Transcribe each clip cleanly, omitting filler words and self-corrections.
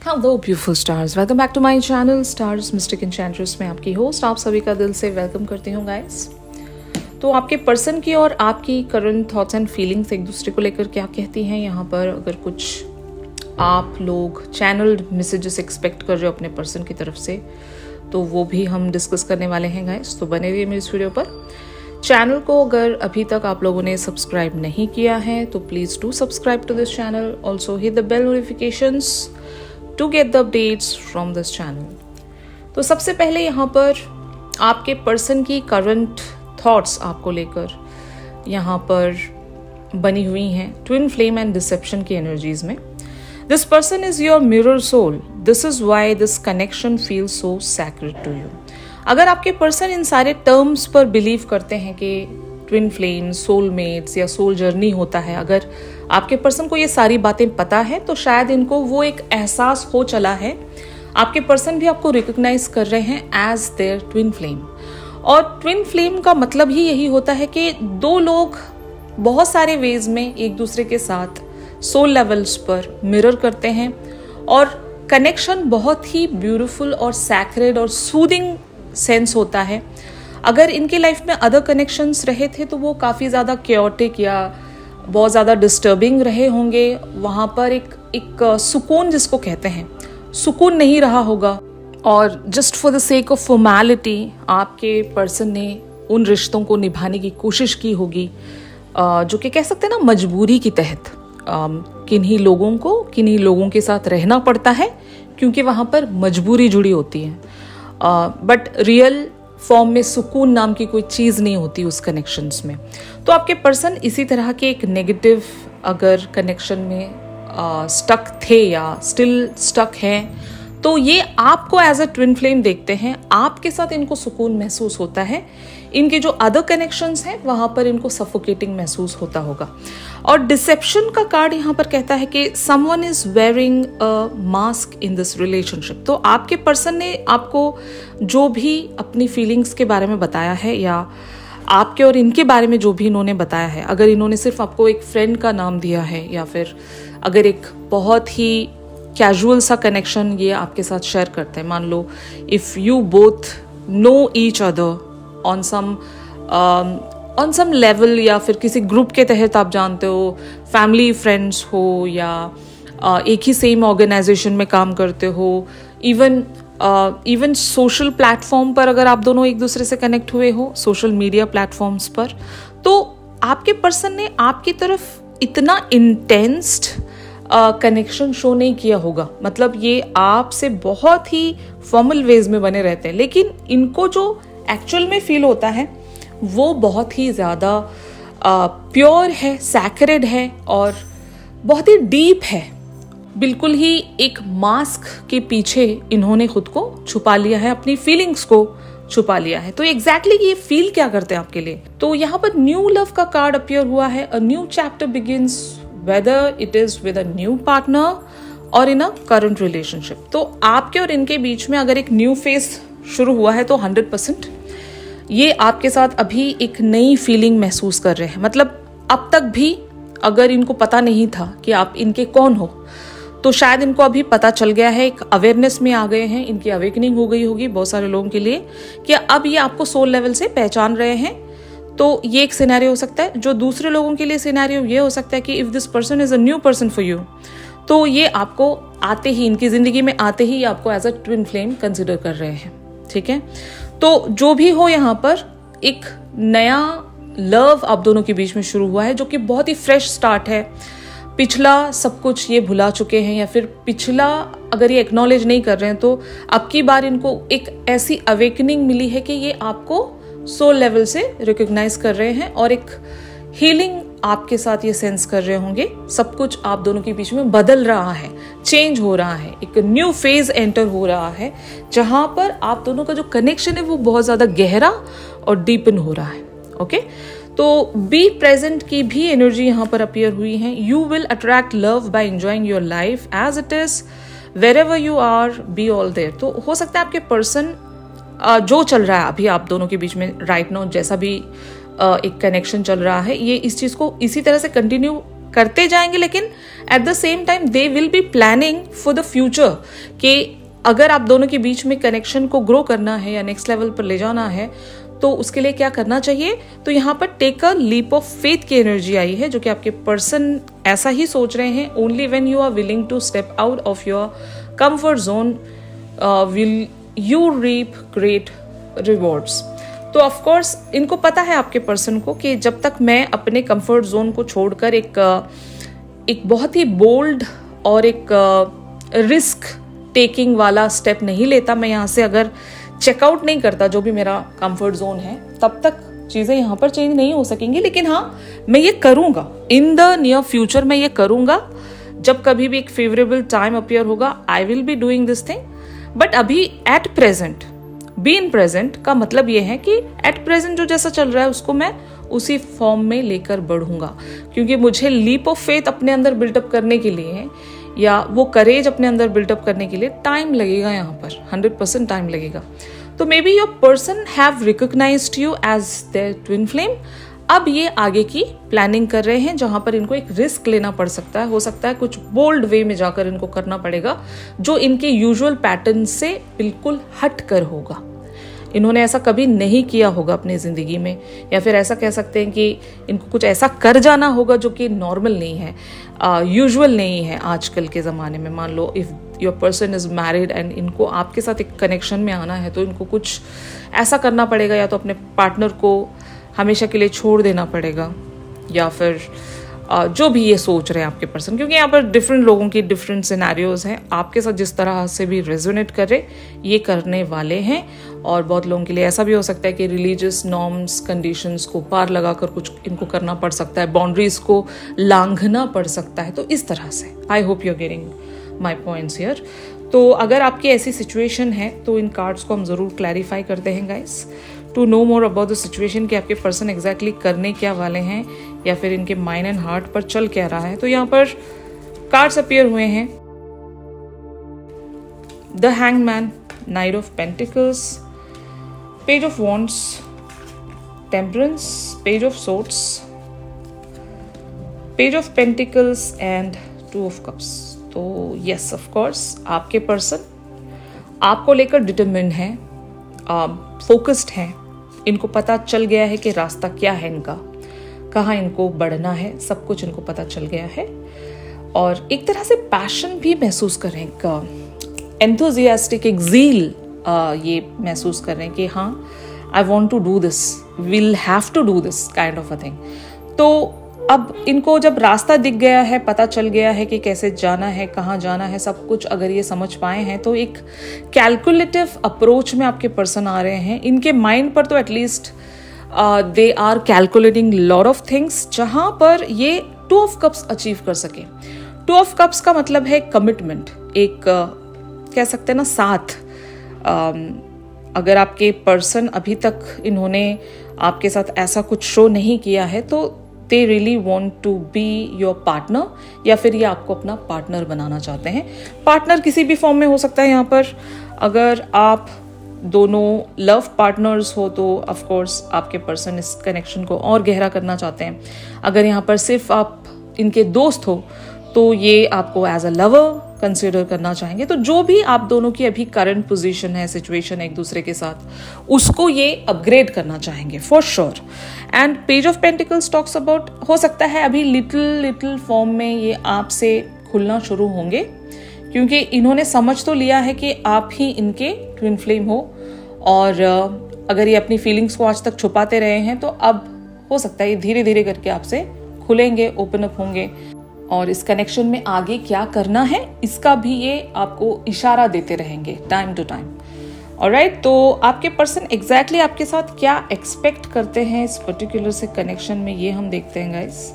Hello beautiful stars, welcome back to my channel stars mystic enchantress में आपकी host आप सभी का दिल से वेलकम करती हूँ गाइस। तो आपके पर्सन की और आपकी करंट थॉट्स एंड फीलिंग्स एक दूसरे को लेकर क्या कहती हैं, यहाँ पर अगर कुछ आप लोग चैनल्ड मैसेजेस एक्सपेक्ट कर रहे हो अपने पर्सन की तरफ से तो वो भी हम डिस्कस करने वाले हैं गाइस। तो बने रहिए मेरी इस वीडियो पर। चैनल को अगर अभी तक आप लोगों ने सब्सक्राइब नहीं किया है तो please do subscribe to this channel, also hit the bell notifications to get the updates from this channel. तो सबसे पहले यहाँ पर आपके पर्सन की करंट थॉट्स आपको लेकर यहाँ पर बनी हुई हैं ट्विन फ्लेम एंड डिसेप्शन की एनर्जीज में। This person is your mirror soul, this is why this connection feel so sacred to you. अगर आपके पर्सन इन सारे टर्म्स पर बिलीव करते हैं कि ट्विन फ्लेम, सोलमेट्स या सोल जर्नी होता है, अगर आपके पर्सन को ये सारी बातें पता है तो शायद इनको वो एक एहसास हो चला है, आपके पर्सन भी आपको रिकॉग्नाइज कर रहे हैं एज देयर ट्विन फ्लेम। और ट्विन फ्लेम का मतलब ही यही होता है कि दो लोग बहुत सारे वेज में एक दूसरे के साथ सोल लेवल्स पर मिरर करते हैं और कनेक्शन बहुत ही ब्यूटीफुल और सैक्रेड और सूदिंग सेंस होता है। अगर इनके लाइफ में अदर कनेक्शंस रहे थे तो वो काफ़ी ज़्यादा क्योटिक या बहुत ज़्यादा डिस्टर्बिंग रहे होंगे। वहाँ पर एक सुकून जिसको कहते हैं, सुकून नहीं रहा होगा। और just for the sake of formality आपके पर्सन ने उन रिश्तों को निभाने की कोशिश की होगी जो कि कह सकते हैं ना मजबूरी के तहत। किन्हीं लोगों के साथ रहना पड़ता है क्योंकि वहाँ पर मजबूरी जुड़ी होती है, बट रियल फॉर्म में सुकून नाम की कोई चीज़ नहीं होती उस कनेक्शंस में। तो आपके पर्सन इसी तरह के एक नेगेटिव अगर कनेक्शन में स्टक थे या स्टिल स्टक हैं तो ये आपको एज अ ट्विन फ्लेम देखते हैं, आपके साथ इनको सुकून महसूस होता है। इनके जो अदर कनेक्शंस हैं वहाँ पर इनको सफोकेटिंग महसूस होता होगा। और डिसेप्शन का कार्ड यहाँ पर कहता है कि someone is wearing a mask in this relationship. तो आपके पर्सन ने आपको जो भी अपनी फीलिंग्स के बारे में बताया है या आपके और इनके बारे में जो भी इन्होंने बताया है, अगर इन्होंने सिर्फ आपको एक फ्रेंड का नाम दिया है या फिर अगर एक बहुत ही कैजुअल सा कनेक्शन ये आपके साथ शेयर करते हैं, मान लो if you both know each other on some level या फिर किसी ग्रुप के तहत आप जानते हो, फैमिली फ्रेंड्स हो या एक ही सेम ऑर्गेनाइजेशन में काम करते हो, इवन सोशल प्लेटफॉर्म पर अगर आप दोनों एक दूसरे से कनेक्ट हुए हो, सोशल मीडिया प्लेटफॉर्म्स पर, तो आपके पर्सन ने आपकी तरफ इतना इंटेंस्ड कनेक्शन शो नहीं किया होगा। मतलब ये आपसे बहुत ही फॉर्मल वेज में बने रहते हैं, लेकिन इनको जो एक्चुअल में फील होता है वो बहुत ही ज़्यादा प्योर है, सैक्रेड है और बहुत ही डीप है। बिल्कुल ही एक मास्क के पीछे इन्होंने खुद को छुपा लिया है, अपनी फीलिंग्स को छुपा लिया है। तो एग्जैक्टली ये फील क्या करते हैं आपके लिए। तो यहाँ पर न्यू लव का कार्ड अपीयर हुआ है। A new chapter begins whether it is with a new partner or in a current relationship। तो आपके और इनके बीच में अगर एक न्यू फेज शुरू हुआ है तो 100% ये आपके साथ अभी एक नई फीलिंग महसूस कर रहे हैं। मतलब अब तक भी अगर इनको पता नहीं था कि आप इनके कौन हो तो शायद इनको अभी पता चल गया है, एक अवेयरनेस में आ गए हैं, इनकी अवेकनिंग हो गई होगी बहुत सारे लोगों के लिए कि अब ये आपको सोल लेवल से पहचान रहे हैं। तो ये एक सिनेरियो हो सकता है। जो दूसरे लोगों के लिए सिनेरियो ये हो सकता है कि if this person is a new person for you, तो ये आपको आते ही, इनकी जिंदगी में आते ही आपको as a twin flame consider कर रहे हैं। ठीक है, तो जो भी हो यहाँ पर एक नया लव आप दोनों के बीच में शुरू हुआ है जो कि बहुत ही फ्रेश स्टार्ट है। पिछला सब कुछ ये भुला चुके हैं या फिर पिछला अगर ये एक्नॉलेज नहीं कर रहे हैं तो अब की बार इनको एक ऐसी अवेकनिंग मिली है कि ये आपको सोल लेवल से रिकॉग्नाइज कर रहे हैं और एक हीलिंग आपके साथ ये सेंस कर रहे होंगे। सब कुछ आप दोनों के बीच में बदल रहा है, चेंज हो रहा है, एक न्यू फेज एंटर हो रहा है जहां पर आप दोनों का जो कनेक्शन है वो बहुत ज्यादा गहरा और डीपन हो रहा है। ओके, तो बी प्रेजेंट की भी एनर्जी यहाँ पर अपीयर हुई है। You will attract love by enjoying your life as it is, where ever you are, be all there. तो हो सकता है आपके पर्सन जो चल रहा है अभी आप दोनों के बीच में राइट नाउ, जैसा भी एक कनेक्शन चल रहा है, ये इस चीज़ को इसी तरह से कंटिन्यू करते जाएंगे, लेकिन at the same time they will be planning for the future कि अगर आप दोनों के बीच में कनेक्शन को ग्रो करना है या नेक्स्ट लेवल पर ले जाना है तो उसके लिए क्या करना चाहिए। तो यहाँ पर take a leap of faith की एनर्जी आई है, जो कि आपके पर्सन ऐसा ही सोच रहे हैं। Only when you are willing to step out of your comfort zone will you reap great rewards. तो ऑफ कोर्स इनको पता है आपके पर्सन को कि जब तक मैं अपने कंफर्ट जोन को छोड़कर एक बहुत ही बोल्ड और एक रिस्क टेकिंग वाला स्टेप नहीं लेता, मैं यहाँ से अगर चेकआउट नहीं करता जो भी मेरा कंफर्ट जोन है, तब तक चीजें यहाँ पर चेंज नहीं हो सकेंगी। लेकिन हाँ, मैं ये करूंगा इन द नियर फ्यूचर, मैं ये करूंगा जब कभी भी एक फेवरेबल टाइम अपीयर होगा, I will be doing this thing. But अभी at present, be in present का मतलब ये है कि एट प्रेजेंट जो जैसा चल रहा है उसको मैं उसी फॉर्म में लेकर बढ़ूंगा, क्योंकि मुझे लीप ऑफ फेथ अपने अंदर बिल्टअप करने के लिए या वो करेज अपने अंदर बिल्टअप करने के लिए टाइम लगेगा, यहाँ पर 100% टाइम लगेगा। तो maybe your person have recognised you as their twin flame. अब ये आगे की प्लानिंग कर रहे हैं, जहां पर इनको एक रिस्क लेना पड़ सकता है, हो सकता है कुछ बोल्ड वे में जाकर इनको करना पड़ेगा जो इनके यूजुअल पैटर्न से बिल्कुल हट कर होगा। इन्होंने ऐसा कभी नहीं किया होगा अपनी जिंदगी में, या फिर ऐसा कह सकते हैं कि इनको कुछ ऐसा कर जाना होगा जो कि नॉर्मल नहीं है, यूजुअल नहीं है आजकल के ज़माने में। मान लो if your person is married and इनको आपके साथ एक कनेक्शन में आना है, तो इनको कुछ ऐसा करना पड़ेगा, या तो अपने पार्टनर को हमेशा के लिए छोड़ देना पड़ेगा, या फिर जो भी ये सोच रहे हैं आपके पर्सन, क्योंकि यहाँ पर डिफरेंट लोगों की डिफरेंट सिनेरियोज हैं। आपके साथ जिस तरह से भी रेजोनेट करे ये करने वाले हैं। और बहुत लोगों के लिए ऐसा भी हो सकता है कि रिलीजियस नॉर्म्स कंडीशंस को पार लगाकर कुछ इनको करना पड़ सकता है, बाउंड्रीज को लांघना पड़ सकता है। तो इस तरह से I hope you are getting my points here. तो अगर आपकी ऐसी सिचुएशन है तो इन कार्ड्स को हम ज़रूर क्लैरिफाई करते हैं guys, to know more about the situation कि आपके पर्सन एग्जैक्टली करने क्या वाले हैं, या फिर इनके माइंड एंड हार्ट पर चल क्या रहा है। तो यहाँ पर कार्ड्स अपीयर हुए हैं, the hanged man, night of pentacles, page of wands, temperance, page of swords, page of pentacles and two of cups. तो यस ऑफ कोर्स आपके पर्सन आपको लेकर डिटरमिन्ड है, फोकस्ड है। इनको पता चल गया है कि रास्ता क्या है इनका, कहाँ इनको बढ़ना है, सब कुछ इनको पता चल गया है। और एक तरह से पैशन भी महसूस कर रहे हैं, एंथुजियास्टिक, एक ज़ील ये महसूस कर रहे हैं कि हाँ I want to do this, will have to do this kind of a thing. तो अब इनको जब रास्ता दिख गया है, पता चल गया है कि कैसे जाना है, कहाँ जाना है, सब कुछ अगर ये समझ पाए हैं, तो एक कैलकुलेटिव अप्रोच में आपके पर्सन आ रहे हैं। इनके माइंड पर तो at least they are calculating lot of things, जहां पर ये टू ऑफ कप्स अचीव कर सके। टू ऑफ कप्स का मतलब है कमिटमेंट, एक कह सकते हैं ना साथ। अगर आपके पर्सन अभी तक इन्होंने आपके साथ ऐसा कुछ शो नहीं किया है, तो they really want to be your partner, या फिर ये आपको अपना पार्टनर बनाना चाहते हैं। पार्टनर किसी भी फॉर्म में हो सकता है। यहाँ पर अगर आप दोनों लव पार्टनर्स हो तो ऑफ कोर्स आपके पर्सन इस कनेक्शन को और गहरा करना चाहते हैं। अगर यहाँ पर सिर्फ आप इनके दोस्त हो तो ये आपको एज अ लवर कंसिडर करना चाहेंगे। तो जो भी आप दोनों की अभी करंट पोजीशन है, सिचुएशन है एक दूसरे के साथ, उसको ये अपग्रेड करना चाहेंगे for sure. And page of pentacles talks about, हो सकता है अभी लिटिल फॉर्म में ये आपसे खुलना शुरू होंगे, क्योंकि इन्होंने समझ तो लिया है कि आप ही इनके ट्विन फ्लेम हो। और अगर ये अपनी फीलिंग्स को आज तक छुपाते रहे हैं, तो अब हो सकता है ये धीरे धीरे करके आपसे खुलेंगे, ओपन अप होंगे। और इस कनेक्शन में आगे क्या करना है इसका भी ये आपको इशारा देते रहेंगे टाइम टू टाइम। ऑलराइट, तो आपके पर्सन एग्जैक्टली आपके साथ क्या एक्सपेक्ट करते हैं इस पर्टिकुलर से कनेक्शन में, ये हम देखते हैं गाइस।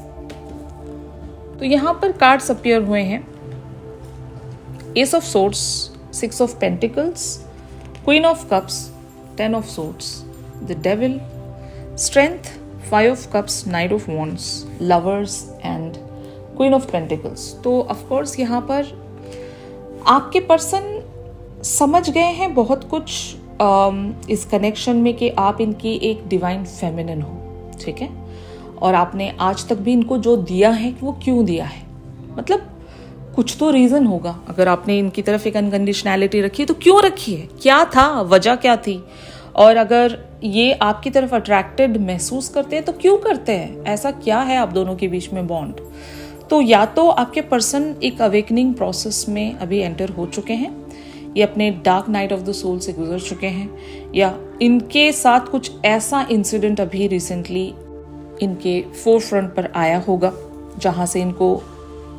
तो यहाँ पर कार्ड्स अपीयर हुए हैं, S of swords, six of pentacles, queen of cups, 10 of swords, the devil, strength, 5 of cups, night of wands, lovers and queen of pentacles. तो ऑफ कोर्स यहाँ पर आपके पर्सन समझ गए हैं बहुत कुछ इस कनेक्शन में कि आप इनकी एक डिवाइन फेमिनिन हो, ठीक है। और आपने आज तक भी इनको जो दिया है वो क्यों दिया है, मतलब कुछ तो रीजन होगा। अगर आपने इनकी तरफ एक अनकंडीशनैलिटी रखी है तो क्यों रखी है, क्या था, वजह क्या थी। और अगर ये आपकी तरफ अट्रैक्टेड महसूस करते हैं तो क्यों करते हैं, ऐसा क्या है आप दोनों के बीच में बॉन्ड। तो या तो आपके पर्सन एक अवेकनिंग प्रोसेस में अभी एंटर हो चुके हैं, ये अपने dark night of the soul से गुजर चुके हैं, या इनके साथ कुछ ऐसा इंसिडेंट अभी रिसेंटली इनके फोरफ्रंट पर आया होगा जहां से इनको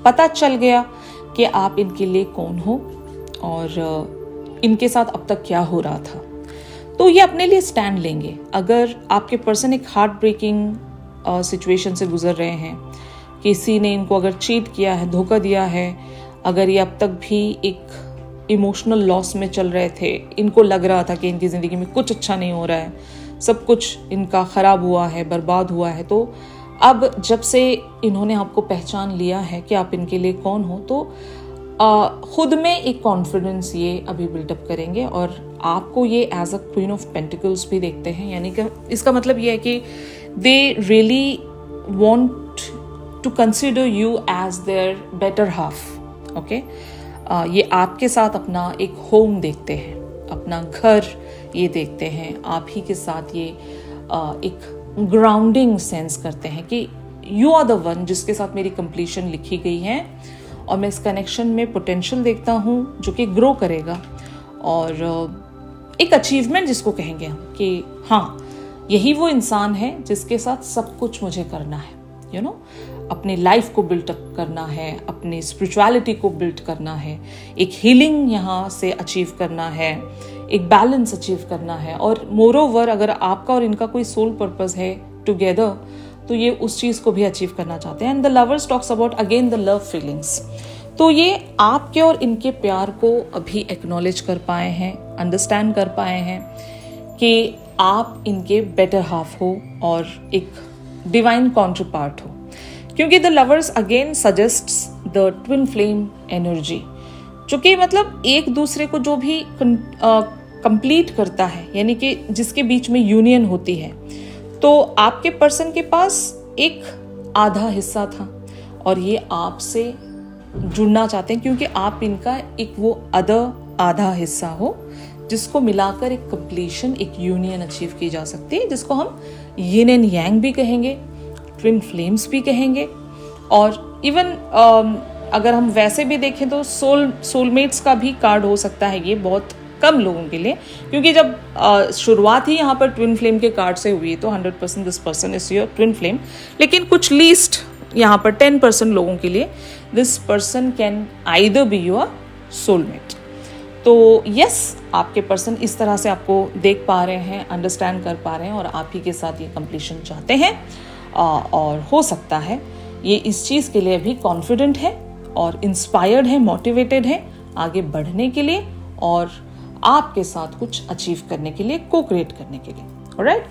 पता चल गया कि आप इनके लिए कौन हो और इनके साथ अब तक क्या हो रहा था। तो ये अपने लिए स्टैंड लेंगे। अगर आपके पर्सन एक हार्ट ब्रेकिंग सिचुएशन से गुजर रहे हैं, किसी ने इनको अगर चीट किया है, धोखा दिया है, अगर ये अब तक भी एक इमोशनल लॉस में चल रहे थे, इनको लग रहा था कि इनकी ज़िंदगी में कुछ अच्छा नहीं हो रहा है, सब कुछ इनका ख़राब हुआ है, बर्बाद हुआ है, तो अब जब से इन्होंने आपको पहचान लिया है कि आप इनके लिए कौन हो, तो खुद में एक कॉन्फिडेंस ये अभी बिल्डअप करेंगे और आपको ये as a queen of pentacles भी देखते हैं। यानी कि इसका मतलब ये है कि they really want to consider you as their better half. Okay, ये आपके साथ अपना एक होम देखते हैं, अपना घर ये देखते हैं, आप ही के साथ ये एक ग्राउंडिंग सेंस करते हैं कि यू आर द वन जिसके साथ मेरी कंप्लीशन लिखी गई है और मैं इस कनेक्शन में पोटेंशियल देखता हूँ जो कि ग्रो करेगा और एक अचीवमेंट जिसको कहेंगे हम कि हाँ, यही वो इंसान है जिसके साथ सब कुछ मुझे करना है, यू नो, अपनी लाइफ को बिल्टअप करना है, अपनी स्पिरिचुअलिटी को बिल्ड करना है, एक हीलिंग यहाँ से अचीव करना है, एक बैलेंस अचीव करना है। और मोर ओवर अगर आपका और इनका कोई सोल पर्पस है टुगेदर तो ये उस चीज़ को भी अचीव करना चाहते हैं। And the lovers talks about again the love feelings. तो ये आपके और इनके प्यार को अभी एक्नॉलेज कर पाए हैं, अंडरस्टैंड कर पाए हैं कि आप इनके बेटर हाफ हो और एक डिवाइन कॉन्ट्रीपार्ट हो, क्योंकि the lovers again suggests the twin flame energy, जो कि मतलब एक दूसरे को जो भी कंप्लीट करता है, यानी कि जिसके बीच में यूनियन होती है। तो आपके पर्सन के पास एक आधा हिस्सा था और ये आपसे जुड़ना चाहते हैं क्योंकि आप इनका एक वो अदर आधा हिस्सा हो जिसको मिलाकर एक कंप्लीशन, एक यूनियन अचीव की जा सकती है, जिसको हम यिन एंड यांग भी कहेंगे, ट्विन फ्लेम्स भी कहेंगे। और इवन अगर हम वैसे भी देखें तो सोलमेट्स का भी कार्ड हो सकता है ये, बहुत कम लोगों के लिए, क्योंकि जब शुरुआत ही यहाँ पर ट्विन फ्लेम के कार्ड से हुई तो 100% this person is your twin flame. लेकिन कुछ लीस्ट यहाँ पर 10% लोगों के लिए this person can either be your soulmate. तो यस, आपके पर्सन इस तरह से आपको देख पा रहे हैं, अंडरस्टैंड कर पा रहे हैं और आप ही के साथ ये कंप्लीशन चाहते हैं। और हो सकता है ये इस चीज़ के लिए भी कॉन्फिडेंट है और इंस्पायर्ड है, मोटिवेटेड है आगे बढ़ने के लिए और आपके साथ कुछ अचीव करने के लिए, को क्रिएट करने के लिए। ऑलराइट,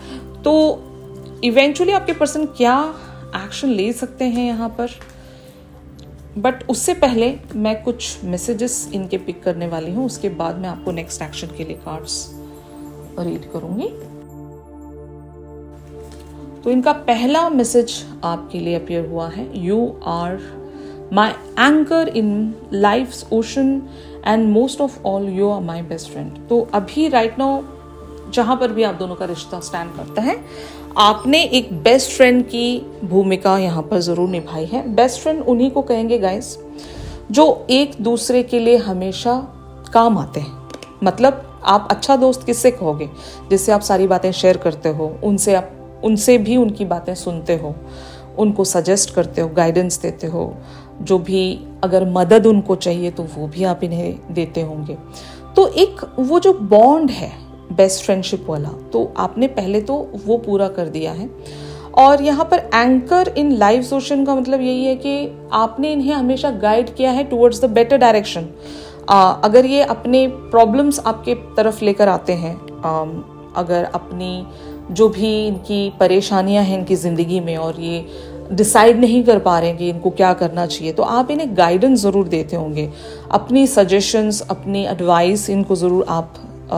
तो इवेंचुअली आपके पर्सन क्या एक्शन ले सकते हैं यहाँ पर, बट उससे पहले मैं कुछ मैसेजेस इनके पिक करने वाली हूँ, उसके बाद मैं आपको नेक्स्ट एक्शन के लिए कार्ड्स रीड करूंगी। तो इनका पहला मैसेज आपके लिए अपीयर हुआ है, you are my anchor in life's ocean and most of all you are my best friend. तो अभी राइट नाउ जहां पर भी आप दोनों का रिश्ता स्टैंड करता है, आपने एक बेस्ट फ्रेंड की भूमिका यहाँ पर जरूर निभाई है। बेस्ट फ्रेंड उन्हीं को कहेंगे गाइस जो एक दूसरे के लिए हमेशा काम आते हैं। मतलब आप अच्छा दोस्त किससे कहोगे, जिससे आप सारी बातें शेयर करते हो, उनसे भी उनकी बातें सुनते हो, उनको सजेस्ट करते हो, गाइडेंस देते हो, जो भी अगर मदद उनको चाहिए तो वो भी आप इन्हें देते होंगे। तो एक वो जो बॉन्ड है बेस्ट फ्रेंडशिप वाला, तो आपने पहले तो वो पूरा कर दिया है। और यहाँ पर एंकर इन लाइफ ओशन का मतलब यही है कि आपने इन्हें हमेशा गाइड किया है टुवर्ड्स द बेटर डायरेक्शन। अगर ये अपने प्रॉब्लम्स आपके तरफ लेकर आते हैं, अगर अपनी जो भी इनकी परेशानियां हैं इनकी ज़िंदगी में और ये डिसाइड नहीं कर पा रहे हैं कि इनको क्या करना चाहिए, तो आप इन्हें गाइडेंस ज़रूर देते होंगे, अपनी सजेशंस, अपनी एडवाइस इनको ज़रूर आप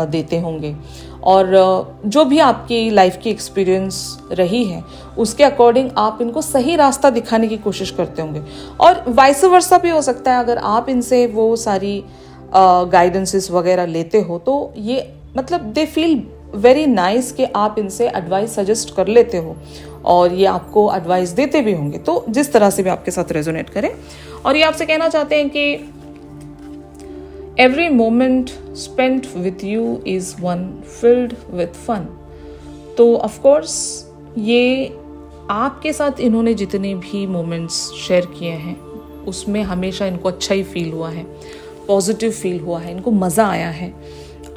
देते होंगे। और जो भी आपकी लाइफ की एक्सपीरियंस रही है उसके अकॉर्डिंग आप इनको सही रास्ता दिखाने की कोशिश करते होंगे। और वाइस वर्सा भी हो सकता है, अगर आप इनसे वो सारी गाइडेंसेस वगैरह लेते हो तो ये मतलब दे फील वेरी नाइस कि आप इनसे एडवाइस सजेस्ट कर लेते हो और ये आपको एडवाइस देते भी होंगे, तो जिस तरह से भी आपके साथ रेजोनेट करें। और ये आपसे कहना चाहते हैं कि every moment spent with you is one filled with fun. तो ऑफकोर्स ये आपके साथ इन्होंने जितने भी मोमेंट्स शेयर किए हैं उसमें हमेशा इनको अच्छा ही फील हुआ है, पॉजिटिव फील हुआ है, इनको मज़ा आया है।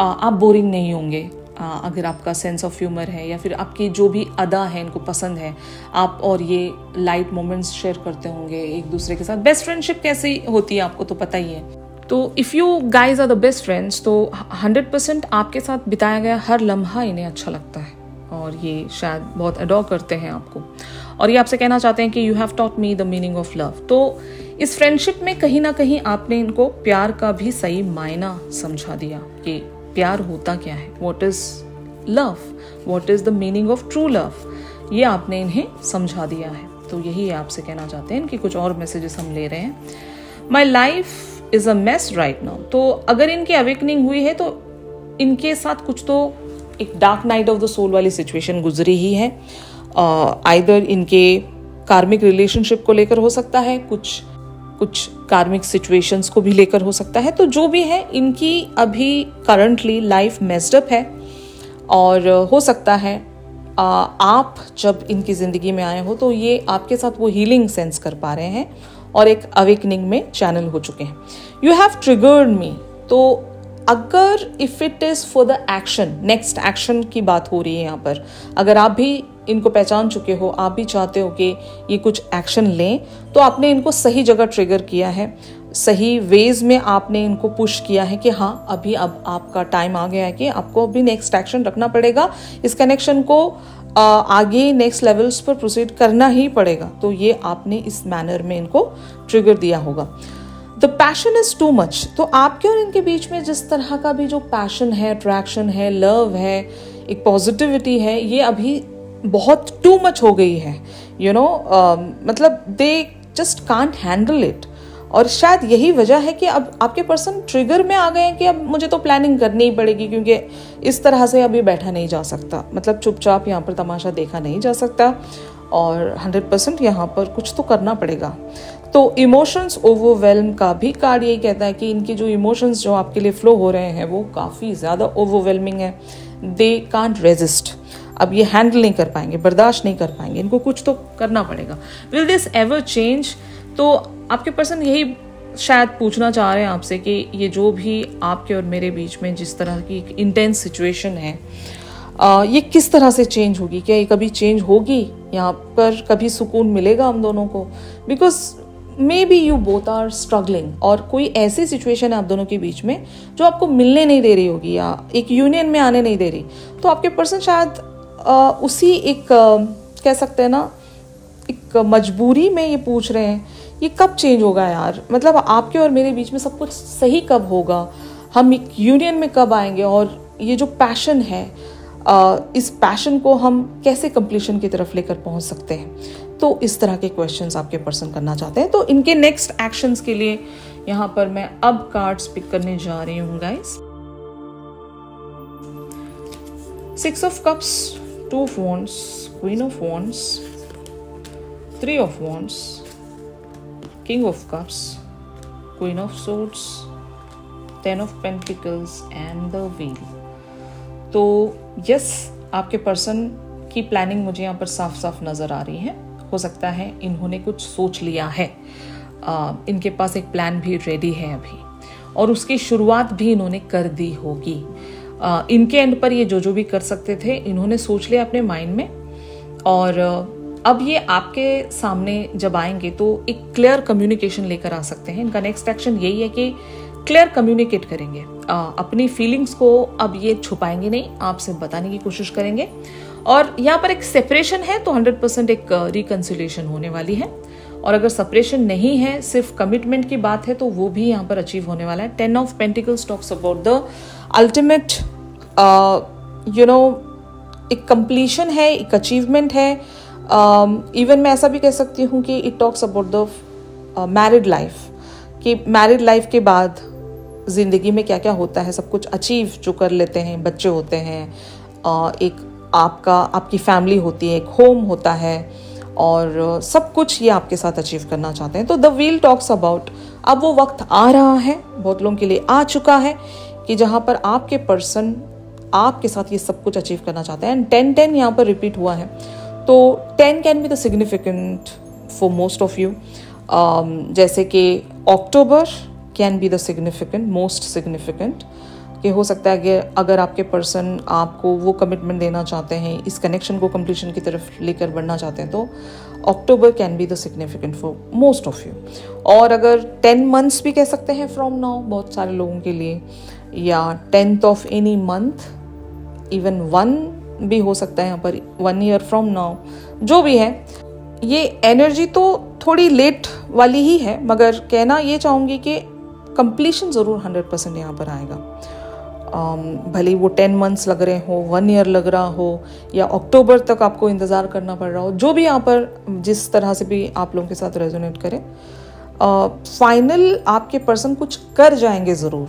आप बोरिंग नहीं होंगे अगर आपका सेंस ऑफ ह्यूमर है या फिर आपकी जो भी अदा है इनको पसंद है। आप और ये लाइट मोमेंट्स शेयर करते होंगे एक दूसरे के साथ। बेस्ट फ्रेंडशिप कैसी होती है आपको तो पता ही है। तो if you guys are the best friends तो 100% आपके साथ बिताया गया हर लम्हा इन्हें अच्छा लगता है और ये शायद बहुत अडोर करते हैं आपको। और ये आपसे कहना चाहते हैं कि you have taught me the meaning of love. तो इस फ्रेंडशिप में कहीं ना कहीं आपने इनको प्यार का भी सही मायना समझा दिया कि प्यार होता क्या है, what is love, what is the meaning of true love, ये आपने इन्हें समझा दिया है। तो यही आपसे कहना चाहते हैं कि कुछ और मैसेजेस हम ले रहे हैं। My life is a mess right now. तो अगर इनकी अवेकनिंग हुई है तो इनके साथ कुछ तो एक dark night of the soul वाली सिचुएशन गुजरी ही है। आइदर इनके कार्मिक रिलेशनशिप को लेकर हो सकता है, कुछ कार्मिक सिचुएशंस को भी लेकर हो सकता है। तो जो भी है इनकी अभी करंटली लाइफ मेस्ड अप है और हो सकता है आप जब इनकी ज़िंदगी में आए हो तो ये आपके साथ वो हीलिंग सेंस कर पा रहे हैं और एक अवेकनिंग में चैनल हो चुके हैं। यू हैव ट्रिगर्ड मी। तो अगर if it is for the action, next action की बात हो रही है यहाँ पर, अगर आप भी इनको पहचान चुके हो, आप भी चाहते हो कि ये कुछ एक्शन लें, तो आपने इनको सही जगह ट्रिगर किया है, सही वेज में आपने इनको पुश किया है कि हाँ अभी अब आपका टाइम आ गया है कि आपको अभी नेक्स्ट एक्शन रखना पड़ेगा, इस कनेक्शन को आगे नेक्स्ट लेवल्स पर प्रोसीड करना ही पड़ेगा। तो ये आपने इस मैनर में इनको ट्रिगर दिया होगा। The passion is too much. तो आपके और इनके बीच में जिस तरह का भी जो पैशन है, अट्रैक्शन है, लव है, एक पॉजिटिविटी है, ये अभी बहुत टू मच हो गई है। यू नो मतलब they just can't handle it. और शायद यही वजह है कि अब आपके पर्सन ट्रिगर में आ गए हैं कि अब मुझे तो प्लानिंग करनी ही पड़ेगी, क्योंकि इस तरह से अभी बैठा नहीं जा सकता, मतलब चुपचाप यहाँ पर तमाशा देखा नहीं जा सकता और 100% यहाँ पर कुछ तो करना पड़ेगा। तो इमोशंस ओवरवेल्म का भी कार्ड यही कहता है कि इनके जो इमोशंस जो आपके लिए फ्लो हो रहे हैं वो काफ़ी ज़्यादा ओवरवेलमिंग है। They can't resist. अब ये हैंडल नहीं कर पाएंगे, बर्दाश्त नहीं कर पाएंगे, इनको कुछ तो करना पड़ेगा। Will this ever change? तो आपके पर्सन यही शायद पूछना चाह रहे हैं आपसे कि ये जो भी आपके और मेरे बीच में जिस तरह की एक इंटेंस सिचुएशन है, ये किस तरह से चेंज होगी? क्या ये कभी चेंज होगी? यहाँ पर कभी सुकून मिलेगा हम दोनों को? Because maybe you both are struggling और कोई ऐसी सिचुएशन है आप दोनों के बीच में जो आपको मिलने नहीं दे रही होगी या एक यूनियन में आने नहीं दे रही। तो आपके पर्सन शायद उसी एक कह सकते हैं ना, एक मजबूरी में ये पूछ रहे हैं ये कब चेंज होगा यार, मतलब आपके और मेरे बीच में सब कुछ सही कब होगा, हम एक यूनियन में कब आएंगे, और ये जो पैशन है इस पैशन को हम कैसे कंप्लीशन की तरफ लेकर पहुंच सकते हैं। तो इस तरह के क्वेश्चंस आपके पर्सन करना चाहते हैं। तो इनके नेक्स्ट एक्शंस के लिए यहाँ पर मैं अब कार्ड्स पिक करने जा रही हूँ guys. 6 of Cups, 2 of Wands, Queen of Wands, 3 of Wands, King of Cups, Queen of Swords, 10 of Pentacles and the Wheel। तो यस, आपके पर्सन की प्लानिंग मुझे यहाँ पर साफ साफ नज़र आ रही है। हो सकता है इन्होंने कुछ सोच लिया है, इनके पास एक प्लान भी रेडी है अभी और उसकी शुरुआत भी इन्होंने कर दी होगी। इनके एंड पर ये जो भी कर सकते थे इन्होंने सोच लिया अपने माइंड में, और अब ये आपके सामने जब आएंगे तो एक क्लियर कम्युनिकेशन लेकर आ सकते हैं। इनका नेक्स्ट एक्शन यही है कि क्लियर कम्युनिकेट करेंगे, अपनी फीलिंग्स को अब ये छुपाएंगे नहीं, आपसे बताने की कोशिश करेंगे। और यहाँ पर एक सेपरेशन है तो 100% एक रिकंसिलिएशन होने वाली है, और अगर सेपरेशन नहीं है, सिर्फ कमिटमेंट की बात है, तो वो भी यहाँ पर अचीव होने वाला है। 10 of Pentacles talks about the ultimate एक कंप्लीशन है, एक अचीवमेंट है। इवन मैं ऐसा भी कह सकती हूँ कि it talks about the married life, कि मैरिड लाइफ के बाद ज़िंदगी में क्या क्या होता है, सब कुछ अचीव जो कर लेते हैं, बच्चे होते हैं, एक आपकी फैमिली होती है, एक होम होता है, और सब कुछ ये आपके साथ अचीव करना चाहते हैं। तो द व्हील टॉक्स अबाउट अब वो वक्त आ रहा है, बहुत लोगों के लिए आ चुका है, कि जहाँ पर आपके पर्सन आपके साथ ये सब कुछ अचीव करना चाहते हैं। एंड 10-10 यहाँ पर रिपीट हुआ है, तो 10 can be the significant for most of you. जैसे कि October can be the significant, most significant, कि हो सकता है कि अगर आपके पर्सन आपको वो कमिटमेंट देना चाहते हैं, इस कनेक्शन को कंप्लीशन की तरफ लेकर बढ़ना चाहते हैं, तो October can be the significant for most of you. और अगर 10 मंथ्स भी कह सकते हैं फ्रॉम नाउ बहुत सारे लोगों के लिए, या 10th of any month, even 1 भी हो सकता है यहाँ पर, 1 ईयर फ्रॉम नाउ, जो भी है। ये एनर्जी तो थोड़ी लेट वाली ही है, मगर कहना ये चाहूँगी कि कंप्लीशन ज़रूर 100% यहाँ पर आएगा। भले वो 10 मंथ्स लग रहे हो, 1 ईयर लग रहा हो, या अक्टूबर तक आपको इंतज़ार करना पड़ रहा हो, जो भी यहाँ पर जिस तरह से भी आप लोगों के साथ रेजोनेट करे, फाइनल आपके पर्सन कुछ कर जाएंगे ज़रूर,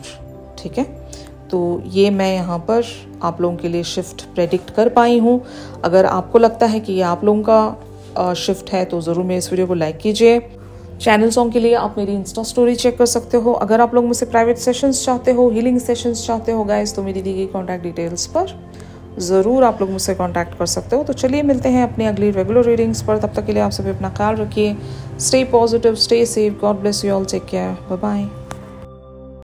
ठीक है। तो ये मैं यहाँ पर आप लोगों के लिए शिफ्ट प्रेडिक्ट कर पाई हूँ। अगर आपको लगता है कि ये आप लोगों का शिफ्ट है तो ज़रूर मेरे इस वीडियो को लाइक कीजिए। चैनल सॉन्ग के लिए आप मेरी इंस्टा स्टोरी चेक कर सकते हो। अगर आप लोग मुझसे प्राइवेट सेशंस चाहते हो, हीलिंग सेशंस चाहते हो गाइस, तो मेरी दी गई कॉन्टैक्ट डिटेल्स पर ज़रूर आप लोग मुझसे कॉन्टैक्ट कर सकते हो। तो चलिए मिलते हैं अपनी अगली रेगुलर रीडिंग्स पर। तब तक के लिए आप सभी अपना ख्याल रखिए। Stay positive, stay safe, God bless you all, take care, bye bye.